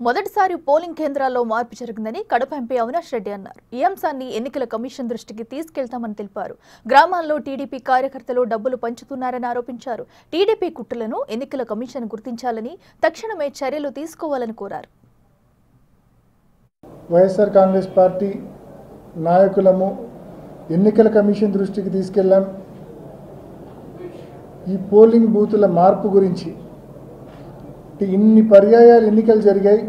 మొదటిసారి పోలింగ్ కేంద్రాల్లో మార్పు జరిగిందని కడప ఎంపీ అవినాష్ రెడ్డి అన్నారు. ఈ అంశాన్ని ఎన్నికల కమిషన్ దృష్టికి తీసుకెళ్తామని తెలిపారు. గ్రామాల్లో టీడీపీ కార్యకర్తలు డబ్బులు పంచుతున్నారని ఆరోపించారు. టీడీపీ కుట్రలను ఎన్నికల కమిషన్ గుర్తించాలని, తక్షణమే చర్యలు తీసుకోవాలని కోరారు. వైఎస్ఆర్ కాంగ్రెస్ పార్టీ నాయకులము ఎన్నికల కమిషన్ దృష్టికి తీసుకెళ్లాం. ఈ పోలింగ్ బూతుల మార్పు గురించి ఇన్ని పర్యాయాలు ఎన్నికలు జరిగాయి.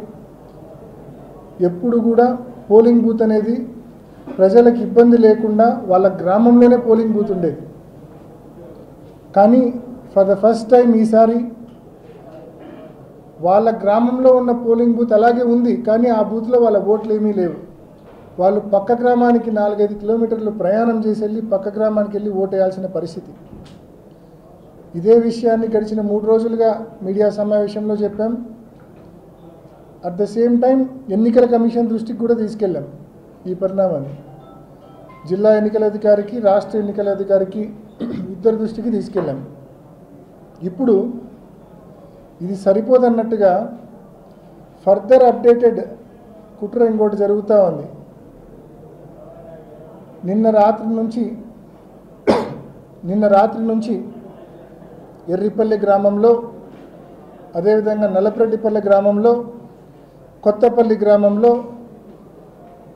ఎప్పుడు కూడా పోలింగ్ బూత్ అనేది ప్రజలకు ఇబ్బంది లేకుండా వాళ్ళ గ్రామంలోనే పోలింగ్ బూత్ ఉండేది. కానీ ఫర్ ద ఫస్ట్ టైం ఈసారి వాళ్ళ గ్రామంలో ఉన్న పోలింగ్ బూత్ అలాగే ఉంది, కానీ ఆ బూత్లో వాళ్ళ ఓట్లు ఏమీ లేవు. వాళ్ళు పక్క గ్రామానికి 4-5 కిలోమీటర్లు ప్రయాణం చేసి వెళ్ళి పక్క గ్రామానికి వెళ్ళి ఓటు వేయాల్సిన పరిస్థితి. ఇదే విషయాన్ని గడిచిన 3 రోజులుగా మీడియా సమావేశంలో చెప్పాం. అట్ ద సేమ్ టైం ఎన్నికల కమిషన్ దృష్టికి కూడా తీసుకెళ్ళాం. ఈ పరిణామాన్ని జిల్లా ఎన్నికల అధికారికి, రాష్ట్ర ఎన్నికల అధికారికి ఇద్దరు దృష్టికి తీసుకెళ్ళాం. ఇప్పుడు ఇది సరిపోదన్నట్టుగా ఫర్దర్ అప్డేటెడ్ కుట్ర ఇంకోటి జరుగుతూ ఉంది. నిన్న రాత్రి నుంచి ఎర్రిపల్లి గ్రామంలో, అదేవిధంగా నల్లపరెడ్డిపల్లి గ్రామంలో, కొత్తపల్లి గ్రామంలో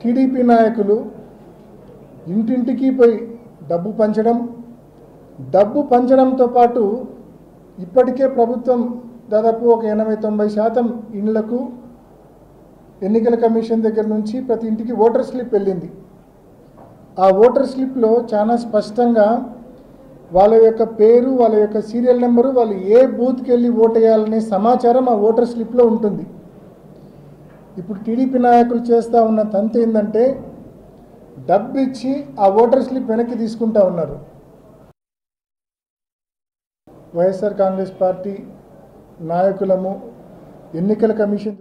టీడీపీ నాయకులు ఇంటింటికి పోయి డబ్బు పంచడంతో పాటు ఇప్పటికే ప్రభుత్వం దాదాపు ఒక 80-90% ఇండ్లకు ఎన్నికల కమిషన్ దగ్గర నుంచి ప్రతి ఇంటికి ఓటర్ స్లిప్ వెళ్ళింది. ఆ ఓటర్ స్లిప్లో చాలా స్పష్టంగా వాళ్ళ యొక్క పేరు, వాళ్ళ యొక్క సీరియల్ నెంబరు, వాళ్ళు ఏ బూత్కి వెళ్ళి ఓటు వేయాలనే సమాచారం ఆ ఓటర్ స్లిప్లో ఉంటుంది. ఇప్పుడు టీడీపీ నాయకులు చేస్తూ ఉన్న తంతు ఏంటంటే డబ్బు ఇచ్చి ఆ ఓటర్ స్లిప్ వెనక్కి తీసుకుంటా ఉన్నారు. వైఎస్ఆర్ కాంగ్రెస్ పార్టీ నాయకులము ఎన్నికల కమిషన్